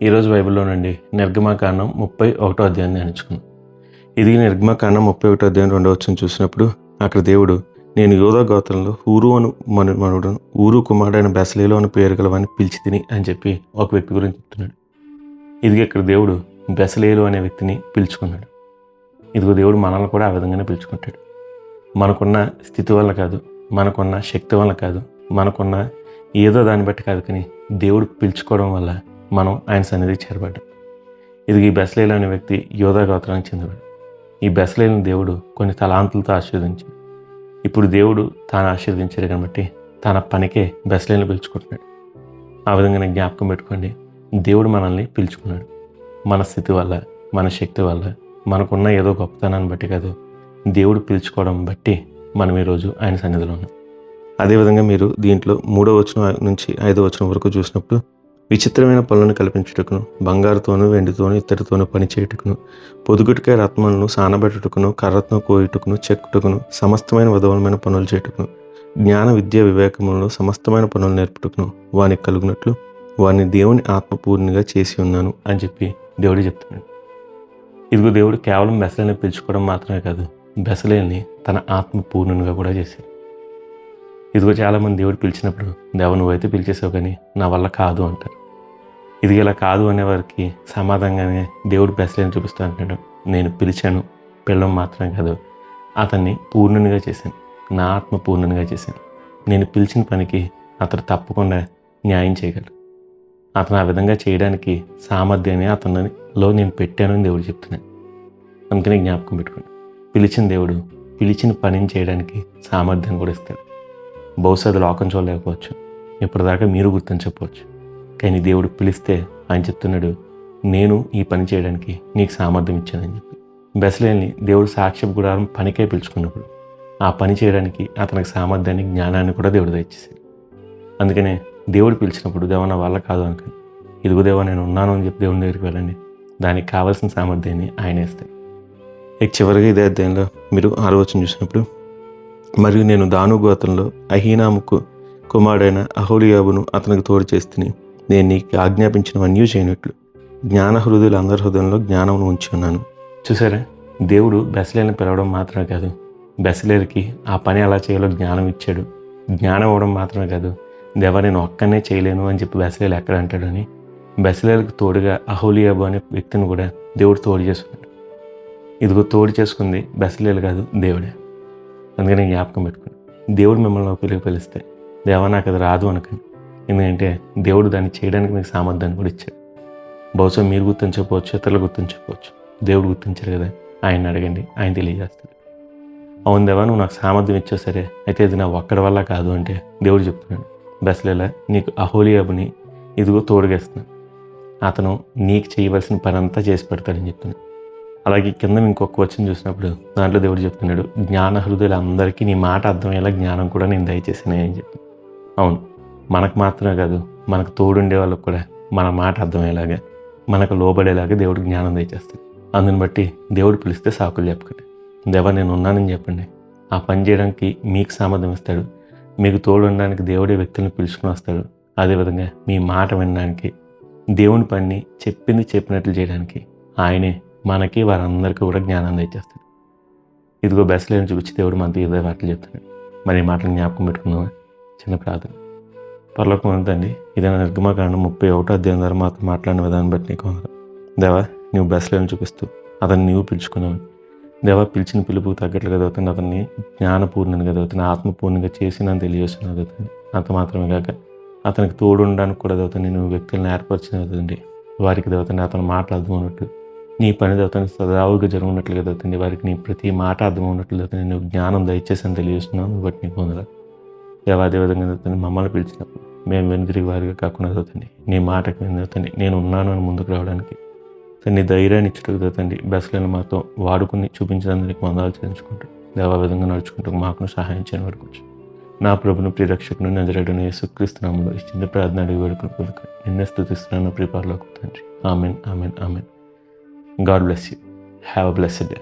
ఈరోజు బైబిల్లోనండి నిర్గమాకాండం 31వ అధ్యాయం ధ్యానించుకుందాం. ఇది నిర్గమాకాండం 31వ అధ్యాయం 2వ వచనం చూసినప్పుడు అక్కడ దేవుడు, నేను యూదా గోత్రంలో ఊరు అను మనుమనుడు ఊరు కుమారుడైన బెసలేలు అని పేరు గలవాన్ని పిలిచి తిని అని చెప్పి ఒక వ్యక్తి గురించి చెప్తున్నాడు. ఇదిగో ఇక్కడ దేవుడు బెసలేలు అనే వ్యక్తిని పిలుచుకున్నాడు. ఇదిగో దేవుడు మనల్ని కూడా ఆ విధంగానే పిలుచుకుంటాడు. మనకున్న స్థితి వల్ల కాదు, మనకున్న శక్తి వల్ల కాదు, మనకున్న ఏదో దాన్ని బట్టి కాదు, కానీ దేవుడు పిలుచుకోవడం వల్ల మనం ఆయన సన్నిధికి చేరబడ్డాం. ఇది ఈ బెసలేలు అనే వ్యక్తి యూదా గోత్రానికి చెందినవాడు. ఈ బెసలేలుని దేవుడు కొన్ని తలాంతులతో ఆశీర్వదించాడు. ఇప్పుడు దేవుడు తాను ఆశీర్వదించాడు కాబట్టి తన పనికే బెసలేలుని పిలుచుకుంటున్నాడు. ఆ విధంగా జ్ఞాపకం పెట్టుకోండి, దేవుడు మనల్ని పిలుచుకున్నాడు. మన స్థితి వల్ల, మన శక్తి వల్ల, మనకున్న ఏదో గొప్పతనాన్ని బట్టి కాదు, దేవుడు పిలుచుకోవడం బట్టి మనం ఈరోజు ఆయన సన్నిధిలో ఉన్నాం. అదేవిధంగా మీరు దీంట్లో 3వ వచనం నుంచి 5వ వచనం వరకు చూసినప్పుడు, విచిత్రమైన పనులను కల్పించుటకును, బంగారుతోనూ వెండితోనూ ఇత్తడితోనూ పని చేయుటకును, పొదుగుటికాయ రత్నములను సానబెట్టుటకును, కర్రత్నం కోయుటకును, చెక్కుటకును, సమస్తమైన విధమైన పనులు చేయుటకును, జ్ఞాన విద్య వివేకములను సమస్తమైన పనులు నేర్పుటకును వానికి కలుగునట్లు వారిని దేవుని ఆత్మపూర్ణిగా చేసి ఉన్నాను అని చెప్పి దేవుడు చెప్తున్నాడు. ఇదిగో దేవుడు కేవలం బెసలేని పిలుచుకోవడం మాత్రమే కాదు, బెసలేని తన ఆత్మపూర్ణునిగా కూడా చేశాడు. ఇదిగో చాలామంది దేవుడు పిలిచినప్పుడు, దేవ నువ్వైతే పిలిచేసావు కానీ నా వల్ల కాదు అంటారు. ఇది ఇలా కాదు అనేవారికి సమాధానంగానే దేవుడు బెసలేని చూపిస్తూ అంటున్నాడు, నేను పిలిచాను, పిల్లడం మాత్రమే కాదు, అతన్ని పూర్ణునిగా చేశాను, నా ఆత్మ పూర్ణునిగా చేశాను. నేను పిలిచిన పనికి అతను తప్పకుండా న్యాయం చేయగలరు. అతను ఆ విధంగా చేయడానికి సామర్థ్యాన్ని అతనిలో నేను పెట్టాను అని దేవుడు చెప్తున్నాను. అందుకని జ్ఞాపకం పెట్టుకోండి, పిలిచిన దేవుడు పిలిచిన పనిని చేయడానికి సామర్థ్యం కూడా ఇస్తాడు. బహుశా అది లోకం చూడలేకపోవచ్చు, ఇప్పటిదాకా మీరు గుర్తించకపోవచ్చు, కానీ దేవుడు పిలిస్తే ఆయన చెప్తున్నాడు, నేను ఈ పని చేయడానికి నీకు సామర్థ్యం ఇచ్చానని చెప్పి. బెసలేని దేవుడు సాక్ష్యపు గుడారం పనికే పిలుచుకున్నప్పుడు ఆ పని చేయడానికి అతనికి సామర్థ్యాన్ని, జ్ఞానాన్ని కూడా దేవుడు దయచేశాడు. అందుకనే దేవుడు పిలిచినప్పుడు, దేవ నా వల్ల కాదు అనుకోండి, ఇదిగో దేవ నేను ఉన్నాను అని చెప్పి దేవుని దగ్గరికి వెళ్ళండి, దానికి కావాల్సిన సామర్థ్యాన్ని ఆయన ఇస్తాడు. ఇక చివరిగా ఇదే అధ్యాయంలో మీరు 6వ వచనం చూసినప్పుడు, మరియు నేను దాను గోత్రంలో అహీనాముకు కుమారుడైన అహోలియాబును అతనికి తోడు చేస్తుని నేను నీకు ఆజ్ఞాపించినవన్నీ చేయనట్లు జ్ఞాన హృదయులు అందరి హృదయంలో జ్ఞానమును ఉంచి ఉన్నాను. చూసారా, దేవుడు బెసలేని పిలవడం మాత్రమే కాదు, బెసలేరికి ఆ పని ఎలా చేయాలో జ్ఞానం ఇచ్చాడు. జ్ఞానం ఇవ్వడం మాత్రమే కాదు, దేవ నేను ఒక్కనే చేయలేను అని చెప్పి బెసలేలు ఎక్కడ అంటాడని బెసలేలకు తోడుగా అహోలియాబు అనే వ్యక్తిని కూడా దేవుడు తోడు చేసుకున్నాడు. ఇదిగో తోడు చేసుకుంది బెసలేలు కాదు, దేవుడే. అందుకని జ్ఞాపకం పెట్టుకోండి, దేవుడు మిమ్మల్ని పిలిస్తే దేవా నాకు అది రాదు అనకండి. ఎందుకంటే దేవుడు దాన్ని చేయడానికి మీకు సామర్థ్యాన్ని కూడా ఇచ్చాడు. బహుశా మీరు గుర్తించకపోవచ్చు, ఇతరులు గుర్తించకపోవచ్చు, దేవుడు గుర్తించారు కదా, ఆయన అడగండి, ఆయన తెలియజేస్తాడు. అవును దేవా నువ్వు నాకు సామర్థ్యం ఇచ్చావు, సరే అయితే ఇది నా ఒక్కడి వల్ల కాదు అంటే దేవుడు చెప్తున్నాడు, బెసలేలా నీకు అహోలియాబుని ఇదిగో తోడుగేస్తున్నాను, అతను నీకు చేయవలసిన పని అంతా చేసి పెడతాడని చెప్తున్నాడు. అలాగే కింద ఇంకొక వచనం చూసినప్పుడు దాంట్లో దేవుడు చెప్తున్నాడు, జ్ఞాన హృదయులు అందరికీ నీ మాట అర్థమయ్యేలా జ్ఞానం కూడా నేను దయచేసాను అని చెప్పి. అవును, మనకు మాత్రమే కాదు, మనకు తోడుండే వాళ్ళకు కూడా మన మాట అర్థమయ్యేలాగా, మనకు లోబడేలాగా దేవుడు జ్ఞానం దయచేస్తాడు. అందుని బట్టి దేవుడు పిలిస్తే సాకులు చెప్పకండి, దేవా నేను ఉన్నానని చెప్పండి. ఆ పని చేయడానికి మీకు సామర్థ్యం ఇస్తాడు. మీకు తోడు ఉండడానికి దేవుడే వ్యక్తులను పిలుచుకుని వస్తాడు. అదేవిధంగా మీ మాట వినడానికి, దేవుని పని చెప్పింది చెప్పినట్లు చేయడానికి ఆయనే మనకి వారందరికీ కూడా జ్ఞానాన్ని ఇచ్చేస్తాడు. ఇదిగో బెసలేని చూపించి దేవుడు మనతో ఇదే మాటలు చెప్తున్నాడు. మరి ఈ మాటలు జ్ఞాపకం పెట్టుకుందామా? చిన్న ప్రార్థన. పరలోకం ఉందండి, ఇదైనా నిర్గమాకాండం 31వ అధ్యాయం ద్వారా మాతో మాట్లాడిన విధానం బట్టి నీకు దేవా, నువ్వు బెసలేని చూపిస్తూ అతన్ని నీవు పిలుచుకున్నావు. దేవా పిలిచిన పిలుపుకు తగ్గట్లుగా చదువుతుంది, అతన్ని జ్ఞానపూర్ణంగా చదువుతుంది, ఆత్మపూర్ణంగా చేసి నన్ను తెలియజేస్తున్నా చదువుతుంది. అంత మాత్రమే కాక అతనికి తోడు ఉండడానికి కూడా చదువుతుంది, నువ్వు వ్యక్తులను ఏర్పరిచిన చదువుతుంది, వారికి చదువుతుంది అతను మాటలు అర్థమవునట్లు, నీ పని చదువుతుంది సదావుగా జరుగునట్లుగా చదువుతుంది, వారికి నీ ప్రతి మాట అర్థమవునట్లు చదువుతుంది, నువ్వు జ్ఞానం దయచేసి అని తెలియజేస్తున్నావు. నువ్వు బట్టి నీకు పొందరా దేవా. అదే విధంగా చదువుతుంది, మమ్మల్ని పిలిచినప్పుడు మేము వెనుదిరిగి వారిగా కాకుండా చదువుతుంది, నీ మాటకి మేము చదువుతుంది, నేను ఉన్నాను అని ముందుకు రావడానికి నీ ధైర్యాన్ని ఇచ్చుటకు చదువుతుంది. బెసలేని మాతో వాడుకుని చూపించడానికి వందలు చెల్లించుకుంటూ దేవా విధంగా నడుచుకుంటూ మాకు సహాయం చేయని వరకు నా ప్రభును ప్రియరక్షకును నజరేయుడైన యేసుక్రీస్తు నామములో ఈ చిన్న ప్రార్థన అడిగి వేడుకుని పొందుకు నిన్నే స్తుతిస్తున్నాను ప్రియ పరలోకపు తండ్రి. Amen, amen, amen. God bless you. Have a blessed day.